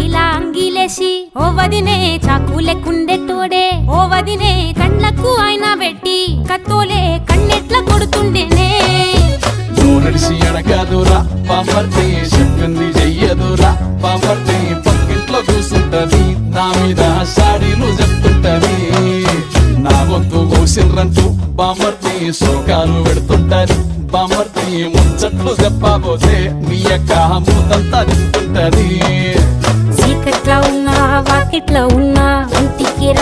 ఇలా అంగిలేసి ఓ వదినే చాకులెక్కుండెట్టోడే ఓ వదినే కండ్లకు ఆయన పెట్టి కత్తోలే కన్నెట్ల కొడుతుండేనే నడిసి అడగదురా పాపర్తి చెప్పింది చెయ్యదురా పాపర్తి పక్కింట్లో కూసుంటది నా మీద సాడీలు చెప్తుంటది నా గొంతు కోసిర్రంటూ బామర్తి శోకాలు పెడుతుంటది బామర్తి ముచ్చట్లు చెప్పబోతే మీ యొక్క మూతంతా తింటుంటది చీకట్లా ఉన్నా వాకిట్లా ఉన్నా ఇంటికి